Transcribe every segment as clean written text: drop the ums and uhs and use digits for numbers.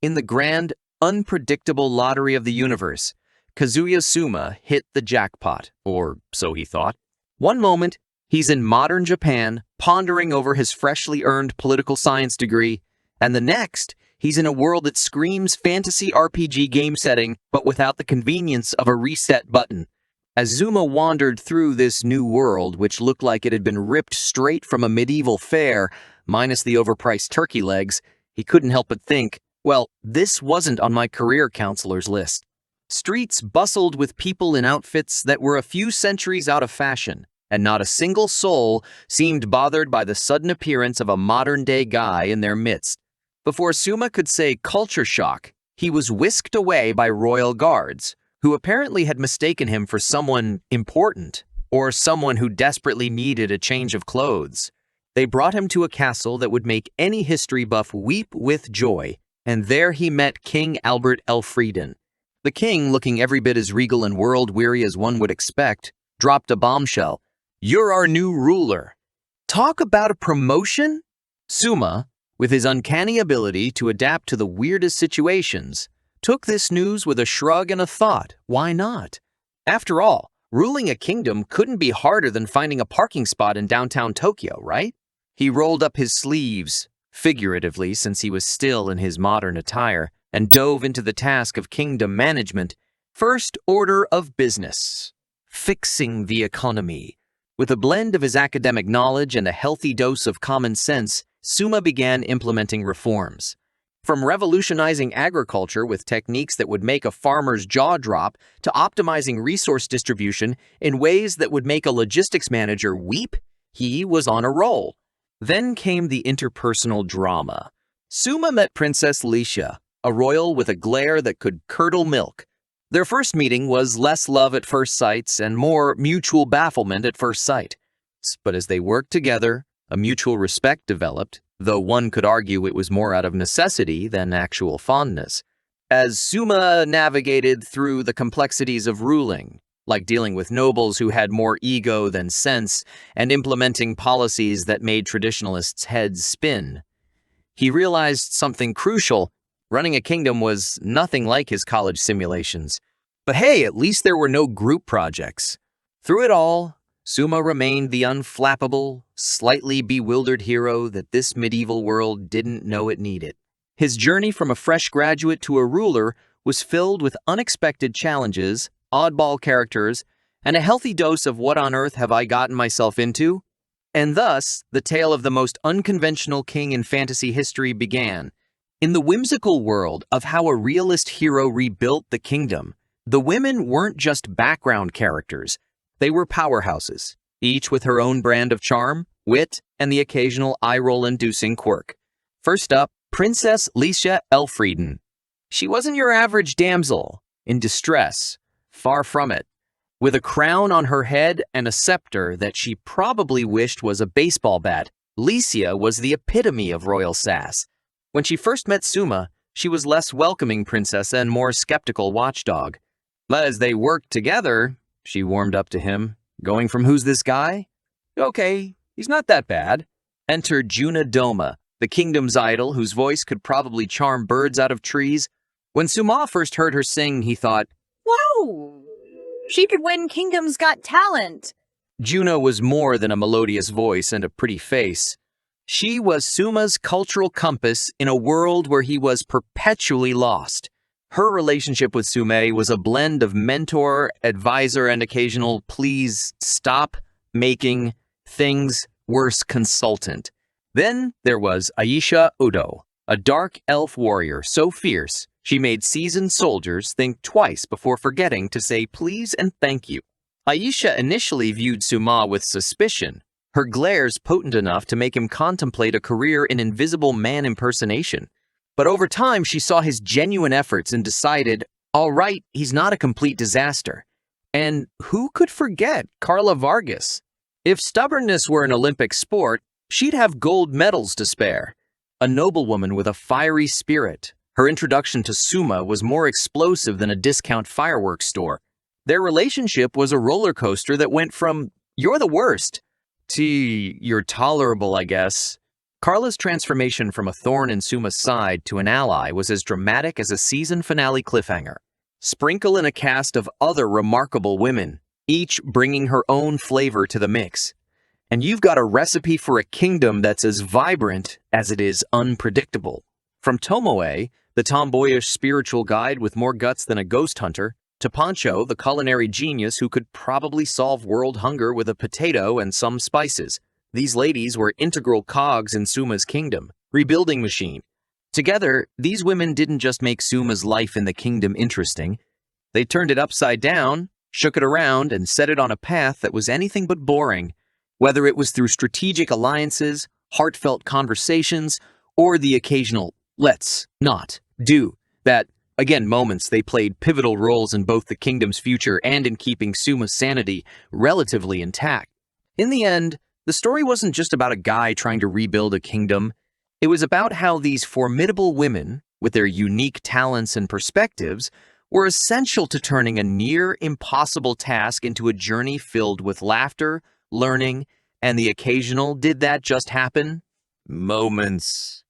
In the grand, unpredictable lottery of the universe, Kazuya Suma hit the jackpot, or so he thought. One moment, he's in modern Japan, pondering over his freshly earned political science degree, and the next, he's in a world that screams fantasy RPG game setting, but without the convenience of a reset button. As Zuma wandered through this new world, which looked like it had been ripped straight from a medieval fair, minus the overpriced turkey legs, he couldn't help but think, well, this wasn't on my career counselor's list. Streets bustled with people in outfits that were a few centuries out of fashion, and not a single soul seemed bothered by the sudden appearance of a modern-day guy in their midst. Before Suma could say culture shock, he was whisked away by royal guards, who apparently had mistaken him for someone important, or someone who desperately needed a change of clothes. They brought him to a castle that would make any history buff weep with joy, and there he met King Albert Elfrieden. The king, looking every bit as regal and world-weary as one would expect, dropped a bombshell. "You're our new ruler." Talk about a promotion? Suma, with his uncanny ability to adapt to the weirdest situations, took this news with a shrug and a thought. Why not? After all, ruling a kingdom couldn't be harder than finding a parking spot in downtown Tokyo, right? He rolled up his sleeves, figuratively since he was still in his modern attire, and dove into the task of kingdom management. First order of business: fixing the economy. With a blend of his academic knowledge and a healthy dose of common sense, Suma began implementing reforms. From revolutionizing agriculture with techniques that would make a farmer's jaw drop to optimizing resource distribution in ways that would make a logistics manager weep, he was on a roll. Then came the interpersonal drama. Suma met Princess Licia, a royal with a glare that could curdle milk. Their first meeting was less love at first sight and more mutual bafflement at first sight. But as they worked together, a mutual respect developed, though one could argue it was more out of necessity than actual fondness. As Suma navigated through the complexities of ruling, like dealing with nobles who had more ego than sense and implementing policies that made traditionalists' heads spin, he realized something crucial. Running a kingdom was nothing like his college simulations. But hey, at least there were no group projects. Through it all, Suma remained the unflappable, slightly bewildered hero that this medieval world didn't know it needed. His journey from a fresh graduate to a ruler was filled with unexpected challenges, oddball characters, and a healthy dose of what on earth have I gotten myself into? And thus, the tale of the most unconventional king in fantasy history began. In the whimsical world of how a realist hero rebuilt the kingdom, the women weren't just background characters. They were powerhouses, each with her own brand of charm, wit, and the occasional eye-roll-inducing quirk. First up, Princess Licia Elfrieden. She wasn't your average damsel in distress, far from it. With a crown on her head and a scepter that she probably wished was a baseball bat, Licia was the epitome of royal sass. When she first met Suma, she was less welcoming princess and more skeptical watchdog. But as they worked together, she warmed up to him, going from "Who's this guy?" "Okay, he's not that bad." Enter Juna Doma, the kingdom's idol whose voice could probably charm birds out of trees. When Suma first heard her sing, he thought, "Wow, she could win Kingdom's Got Talent." Juna was more than a melodious voice and a pretty face. She was Suma's cultural compass in a world where he was perpetually lost. Her relationship with Sume was a blend of mentor, advisor, and occasional please stop making things worse consultant. Then there was Aisha Udo, a dark elf warrior so fierce she made seasoned soldiers think twice before forgetting to say please and thank you. Aisha initially viewed Suma with suspicion, her glares potent enough to make him contemplate a career in invisible man impersonation. But over time, she saw his genuine efforts and decided, all right, he's not a complete disaster. And who could forget Carla Vargas? If stubbornness were an Olympic sport, she'd have gold medals to spare. A noblewoman with a fiery spirit, her introduction to Suma was more explosive than a discount fireworks store. Their relationship was a roller coaster that went from, "you're the worst," to "you're tolerable, I guess." Carla's transformation from a thorn in Suma's side to an ally was as dramatic as a season finale cliffhanger. Sprinkle in a cast of other remarkable women, each bringing her own flavor to the mix, and you've got a recipe for a kingdom that's as vibrant as it is unpredictable. From Tomoe, the tomboyish spiritual guide with more guts than a ghost hunter, to Pancho, the culinary genius who could probably solve world hunger with a potato and some spices. These ladies were integral cogs in Suma's kingdom, rebuilding machine. Together, these women didn't just make Suma's life in the kingdom interesting. They turned it upside down, shook it around, and set it on a path that was anything but boring. Whether it was through strategic alliances, heartfelt conversations, or the occasional let's not do that again moments, they played pivotal roles in both the kingdom's future and in keeping Suma's sanity relatively intact. In the end, the story wasn't just about a guy trying to rebuild a kingdom. It was about how these formidable women, with their unique talents and perspectives, were essential to turning a near-impossible task into a journey filled with laughter, learning, and the occasional "did that just happen?" moments.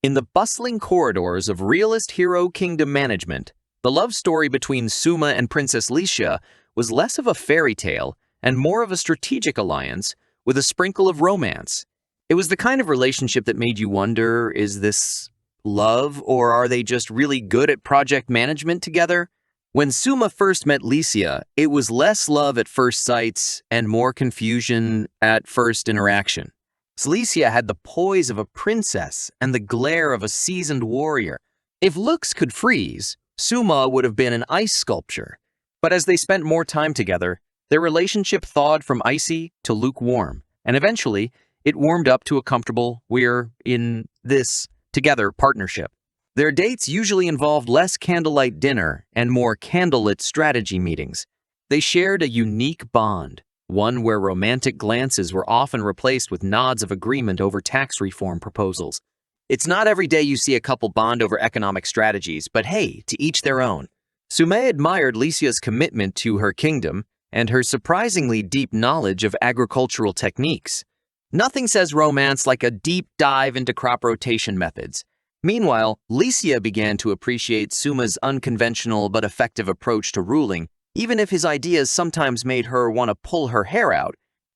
In the bustling corridors of realist hero kingdom management, the love story between Suma and Princess Licia was less of a fairy tale and more of a strategic alliance with a sprinkle of romance. It was the kind of relationship that made you wonder, is this love, or are they just really good at project management together? When Suma first met Licia, it was less love at first sight and more confusion at first interaction. Licia had the poise of a princess and the glare of a seasoned warrior. If looks could freeze, Suma would have been an ice sculpture. But as they spent more time together, their relationship thawed from icy to lukewarm, and eventually, it warmed up to a comfortable, we're in this together partnership. Their dates usually involved less candlelight dinner and more candlelit strategy meetings. They shared a unique bond, one where romantic glances were often replaced with nods of agreement over tax reform proposals. It's not every day you see a couple bond over economic strategies, but hey, to each their own. Suma admired Licia's commitment to her kingdom and her surprisingly deep knowledge of agricultural techniques. Nothing says romance like a deep dive into crop rotation methods. Meanwhile, Licia began to appreciate Suma's unconventional but effective approach to ruling, even if his ideas sometimes made her want to pull her hair out.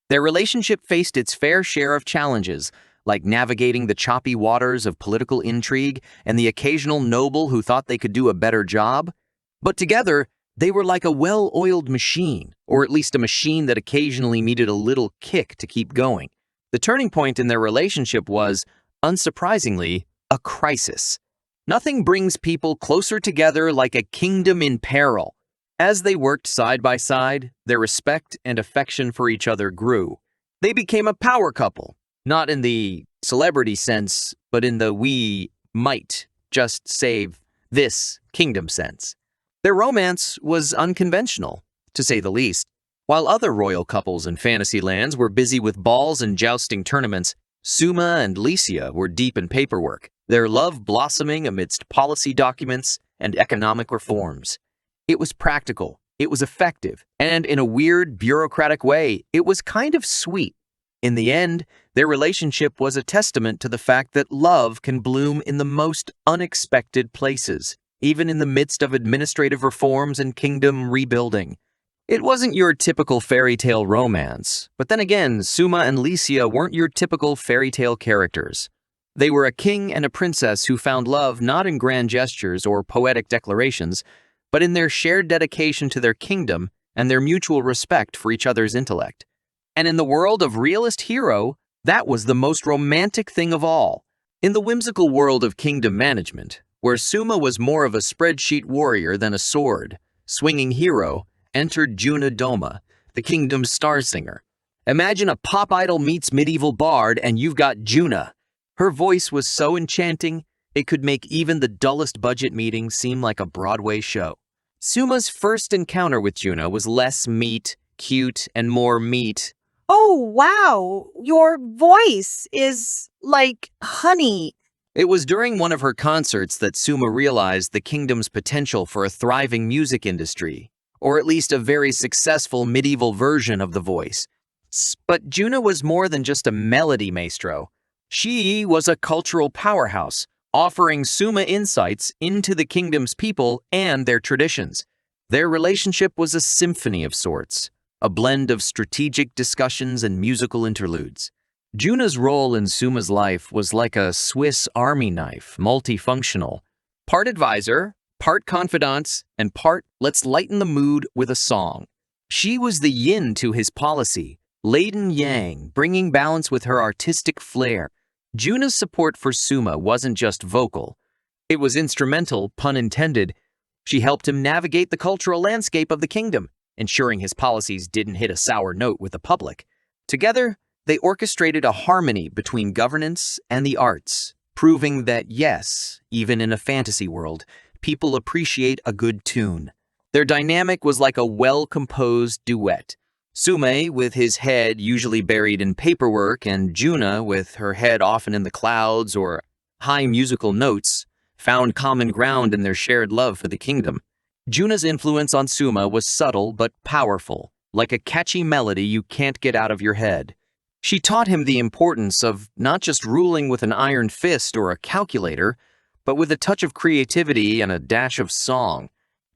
Their relationship faced its fair share of challenges, like navigating the choppy waters of political intrigue and the occasional noble who thought they could do a better job. But together, they were like a well-oiled machine, or at least a machine that occasionally needed a little kick to keep going. The turning point in their relationship was, unsurprisingly, a crisis. Nothing brings people closer together like a kingdom in peril. As they worked side by side, their respect and affection for each other grew. They became a power couple, not in the celebrity sense, but in the we might just save this kingdom sense. Their romance was unconventional, to say the least. While other royal couples in fantasy lands were busy with balls and jousting tournaments, Suma and Licia were deep in paperwork, their love blossoming amidst policy documents and economic reforms. It was practical, it was effective, and in a weird, bureaucratic way, it was kind of sweet. In the end, their relationship was a testament to the fact that love can bloom in the most unexpected places, even in the midst of administrative reforms and kingdom rebuilding. It wasn't your typical fairy tale romance, but then again, Suma and Licia weren't your typical fairy tale characters. They were a king and a princess who found love not in grand gestures or poetic declarations, but in their shared dedication to their kingdom and their mutual respect for each other's intellect. And in the world of realist hero, that was the most romantic thing of all. In the whimsical world of kingdom management, where Suma was more of a spreadsheet warrior than a sword-swinging hero, entered Juna Doma, the kingdom's star singer. Imagine a pop idol meets medieval bard and you've got Juna. Her voice was so enchanting, it could make even the dullest budget meeting seem like a Broadway show. Suma's first encounter with Juna was less meet, cute, and more meat. Oh, wow. Your voice is like honey. It was during one of her concerts that Suma realized the kingdom's potential for a thriving music industry, or at least a very successful medieval version of the voice. But Juna was more than just a melody maestro. She was a cultural powerhouse, offering Suma insights into the kingdom's people and their traditions. Their relationship was a symphony of sorts, a blend of strategic discussions and musical interludes. Juna's role in Suma's life was like a Swiss Army knife, multifunctional. Part advisor, part confidant, and part let's lighten the mood with a song. She was the yin to his policy, laden yang, bringing balance with her artistic flair. Juna's support for Suma wasn't just vocal. It was instrumental, pun intended. She helped him navigate the cultural landscape of the kingdom, ensuring his policies didn't hit a sour note with the public. Together, they orchestrated a harmony between governance and the arts, proving that yes, even in a fantasy world, people appreciate a good tune. Their dynamic was like a well-composed duet. Sume, with his head usually buried in paperwork, and Juna, with her head often in the clouds or high musical notes, found common ground in their shared love for the kingdom. Juna's influence on Suma was subtle but powerful, like a catchy melody you can't get out of your head. She taught him the importance of not just ruling with an iron fist or a calculator, but with a touch of creativity and a dash of song.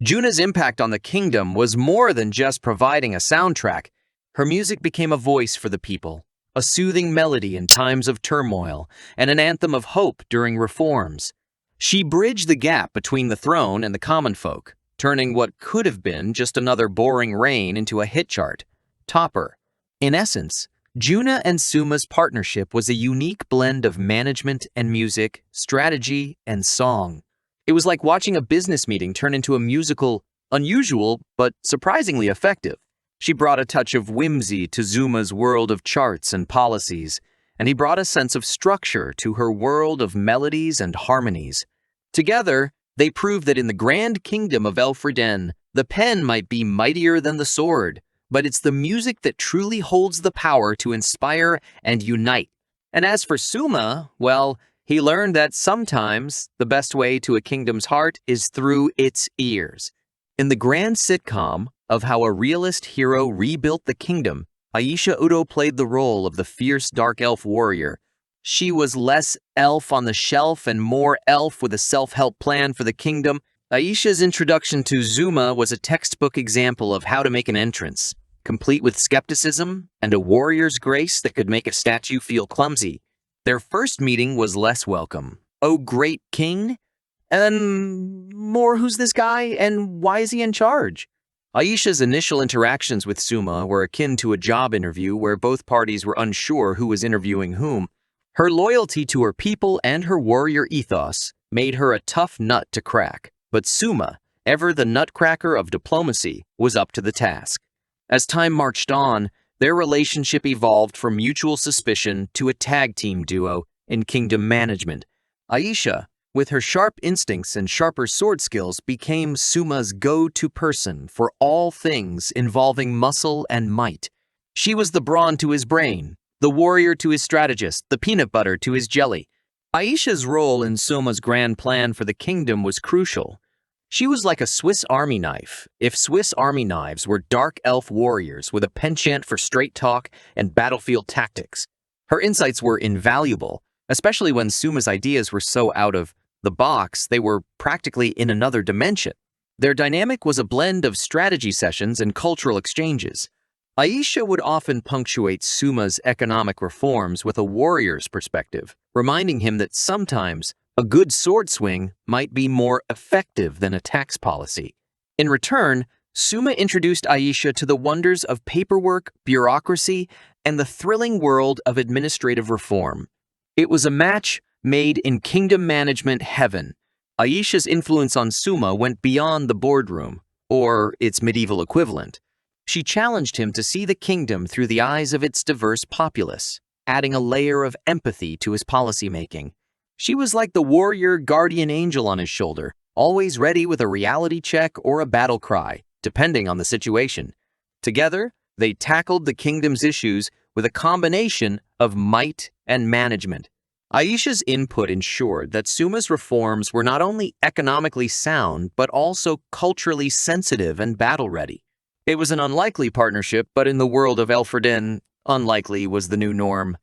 Juna's impact on the kingdom was more than just providing a soundtrack. Her music became a voice for the people, a soothing melody in times of turmoil, and an anthem of hope during reforms. She bridged the gap between the throne and the common folk, turning what could have been just another boring reign into a hit chart topper. In essence, Juna and Suma's partnership was a unique blend of management and music, strategy and song. It was like watching a business meeting turn into a musical, unusual but surprisingly effective. She brought a touch of whimsy to Zuma's world of charts and policies, and he brought a sense of structure to her world of melodies and harmonies. Together, they proved that in the grand kingdom of Elfriden, the pen might be mightier than the sword, but it's the music that truly holds the power to inspire and unite. And as for Suma, well, he learned that sometimes the best way to a kingdom's heart is through its ears. In the grand sitcom of how a realist hero rebuilt the kingdom, Aisha Udo played the role of the fierce dark elf warrior. She was less elf on the shelf and more elf with a self-help plan for the kingdom. Aisha's introduction to Zuma was a textbook example of how to make an entrance, complete with skepticism and a warrior's grace that could make a statue feel clumsy. Their first meeting was less welcome. "Oh, great king? And more, who's this guy, and why is he in charge?" Aisha's initial interactions with Suma were akin to a job interview where both parties were unsure who was interviewing whom. Her loyalty to her people and her warrior ethos made her a tough nut to crack, but Suma, ever the nutcracker of diplomacy, was up to the task. As time marched on, their relationship evolved from mutual suspicion to a tag team duo in kingdom management. Aisha, with her sharp instincts and sharper sword skills, became Suma's go-to person for all things involving muscle and might. She was the brawn to his brain, the warrior to his strategist, the peanut butter to his jelly. Aisha's role in Suma's grand plan for the kingdom was crucial. She was like a Swiss Army knife, if Swiss Army knives were dark elf warriors with a penchant for straight talk and battlefield tactics. Her insights were invaluable, especially when Suma's ideas were so out of the box they were practically in another dimension. Their dynamic was a blend of strategy sessions and cultural exchanges. Aisha would often punctuate Suma's economic reforms with a warrior's perspective, reminding him that sometimes a good sword swing might be more effective than a tax policy. In return, Suma introduced Aisha to the wonders of paperwork, bureaucracy, and the thrilling world of administrative reform. It was a match made in kingdom management heaven. Aisha's influence on Suma went beyond the boardroom, or its medieval equivalent. She challenged him to see the kingdom through the eyes of its diverse populace, adding a layer of empathy to his policymaking. She was like the warrior guardian angel on his shoulder, always ready with a reality check or a battle cry, depending on the situation. Together, they tackled the kingdom's issues with a combination of might and management. Aisha's input ensured that Suma's reforms were not only economically sound, but also culturally sensitive and battle-ready. It was an unlikely partnership, but in the world of Elfriden, unlikely was the new norm.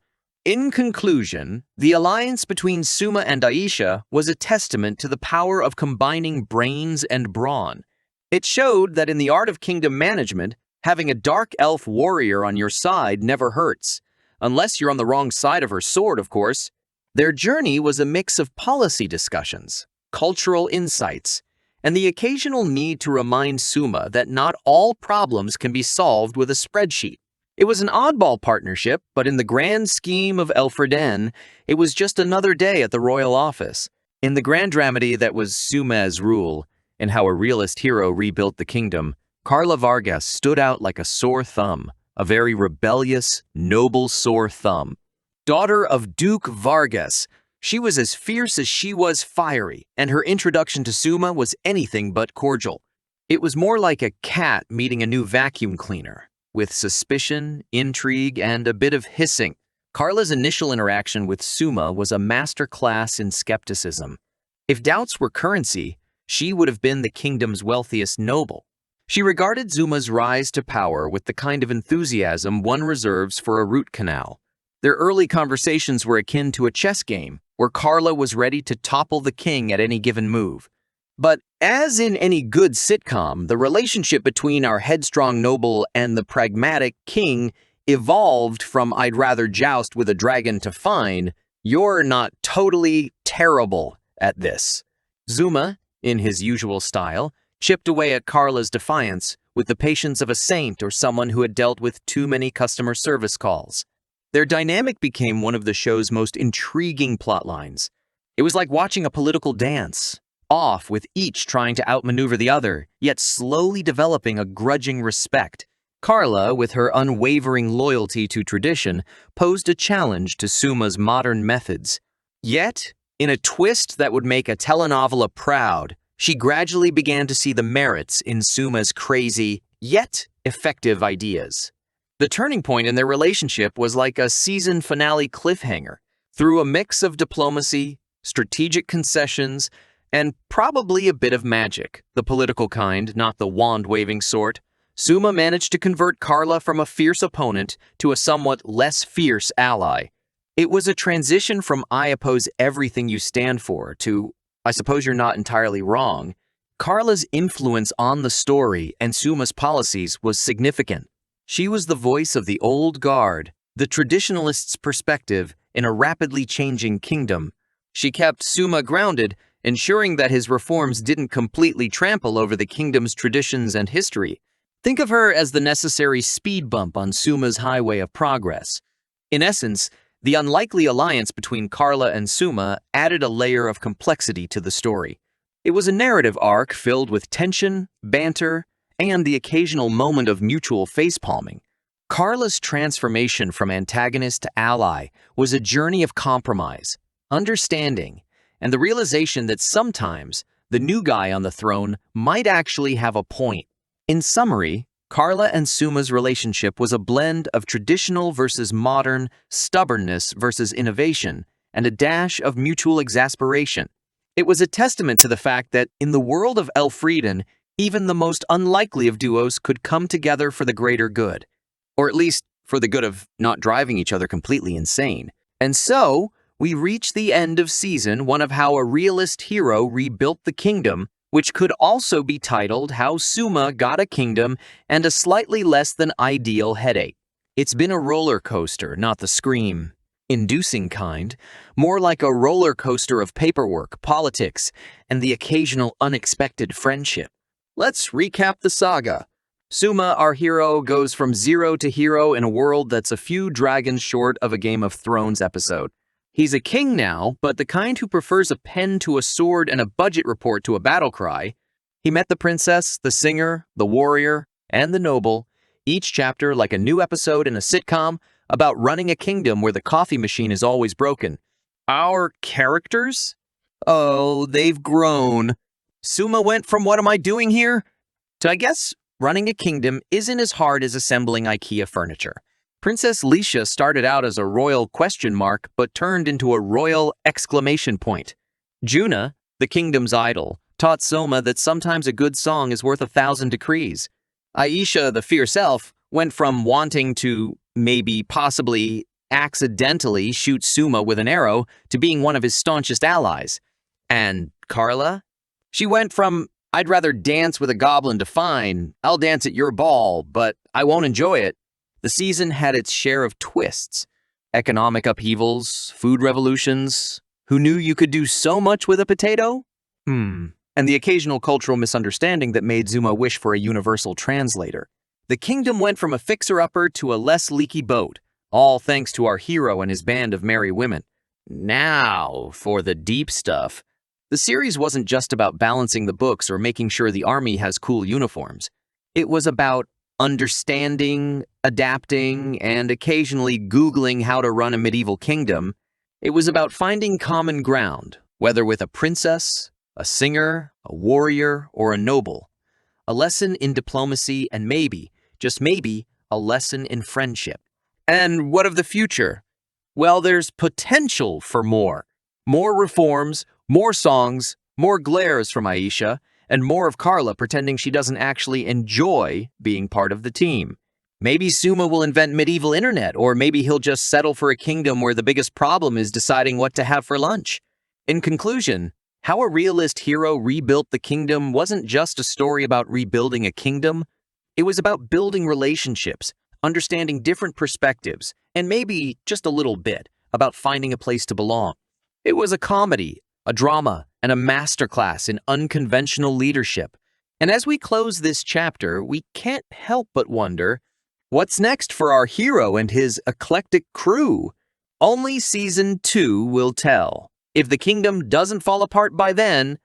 In conclusion, the alliance between Suma and Aisha was a testament to the power of combining brains and brawn. It showed that in the art of kingdom management, having a dark elf warrior on your side never hurts. Unless you're on the wrong side of her sword, of course. Their journey was a mix of policy discussions, cultural insights, and the occasional need to remind Suma that not all problems can be solved with a spreadsheet. It was an oddball partnership, but in the grand scheme of Elfreden, it was just another day at the royal office. In the grand dramedy that was Suma's rule, and how a realist hero rebuilt the kingdom, Carla Vargas stood out like a sore thumb, a very rebellious, noble sore thumb. Daughter of Duke Vargas, she was as fierce as she was fiery, and her introduction to Suma was anything but cordial. It was more like a cat meeting a new vacuum cleaner, with suspicion, intrigue, and a bit of hissing. Carla's initial interaction with Suma was a masterclass in skepticism. If doubts were currency, she would have been the kingdom's wealthiest noble. She regarded Suma's rise to power with the kind of enthusiasm one reserves for a root canal. Their early conversations were akin to a chess game, where Carla was ready to topple the king at any given move. But as in any good sitcom, the relationship between our headstrong noble and the pragmatic king evolved from "I'd rather joust with a dragon" to "fine, you're not totally terrible at this." Suma, in his usual style, chipped away at Carla's defiance with the patience of a saint or someone who had dealt with too many customer service calls. Their dynamic became one of the show's most intriguing plotlines. It was like watching a political dance, off with each trying to outmaneuver the other, yet slowly developing a grudging respect. Carla, with her unwavering loyalty to tradition, posed a challenge to Suma's modern methods. Yet, in a twist that would make a telenovela proud, she gradually began to see the merits in Suma's crazy, yet effective ideas. The turning point in their relationship was like a season finale cliffhanger. Through a mix of diplomacy, strategic concessions, and probably a bit of magic, the political kind, not the wand-waving sort, Suma managed to convert Carla from a fierce opponent to a somewhat less fierce ally. It was a transition from "I oppose everything you stand for" to "I suppose you're not entirely wrong." Carla's influence on the story and Suma's policies was significant. She was the voice of the old guard, the traditionalist's perspective in a rapidly changing kingdom. She kept Suma grounded, ensuring that his reforms didn't completely trample over the kingdom's traditions and history. Think of her as the necessary speed bump on Suma's highway of progress. In essence, the unlikely alliance between Carla and Suma added a layer of complexity to the story. It was a narrative arc filled with tension, banter, and the occasional moment of mutual facepalming. Carla's transformation from antagonist to ally was a journey of compromise, understanding, and the realization that sometimes the new guy on the throne might actually have a point. In summary, Carla and Suma's relationship was a blend of traditional versus modern, stubbornness versus innovation, and a dash of mutual exasperation. It was a testament to the fact that in the world of Elfreden, even the most unlikely of duos could come together for the greater good, or at least for the good of not driving each other completely insane. And so, we reach the end of season one of How a Realist Hero Rebuilt the Kingdom, which could also be titled How Suma Got a Kingdom and a Slightly Less Than Ideal Headache. It's been a roller coaster, not the scream-inducing kind, more like a roller coaster of paperwork, politics, and the occasional unexpected friendship. Let's recap the saga. Suma, our hero, goes from zero to hero in a world that's a few dragons short of a Game of Thrones episode. He's a king now, but the kind who prefers a pen to a sword and a budget report to a battle cry. He met the princess, the singer, the warrior, and the noble, each chapter like a new episode in a sitcom about running a kingdom where the coffee machine is always broken. Our characters? Oh, they've grown. Suma went from "what am I doing here?" to "I guess running a kingdom isn't as hard as assembling IKEA furniture." Princess Lisha started out as a royal question mark, but turned into a royal exclamation point. Juna, the kingdom's idol, taught Soma that sometimes a good song is worth 1,000 decrees. Aisha, the fierce elf, went from wanting to, maybe, possibly, accidentally shoot Suma with an arrow to being one of his staunchest allies. And Carla? She went from, I'd rather dance with a goblin to fine, I'll dance at your ball, but I won't enjoy it. The season had its share of twists. Economic upheavals, food revolutions. Who knew you could do so much with a potato? And the occasional cultural misunderstanding that made Zuma wish for a universal translator. The kingdom went from a fixer-upper to a less leaky boat, all thanks to our hero and his band of merry women. Now, for the deep stuff. The series wasn't just about balancing the books or making sure the army has cool uniforms. It was about understanding, adapting, and occasionally Googling how to run a medieval kingdom. It was about finding common ground, whether with a princess, a singer, a warrior, or a noble. A lesson in diplomacy and maybe, just maybe, a lesson in friendship. And what of the future? Well, there's potential for more. More reforms, more songs, more glares from Aisha, and more of Carla pretending she doesn't actually enjoy being part of the team. Maybe Suma will invent medieval internet, or maybe he'll just settle for a kingdom where the biggest problem is deciding what to have for lunch. In conclusion, how a realist hero rebuilt the kingdom wasn't just a story about rebuilding a kingdom. It was about building relationships, understanding different perspectives, and maybe just a little bit about finding a place to belong. It was a comedy, a drama, and a masterclass in unconventional leadership. And as we close this chapter, we can't help but wonder, what's next for our hero and his eclectic crew? Only Season 2 will tell. If the kingdom doesn't fall apart by then,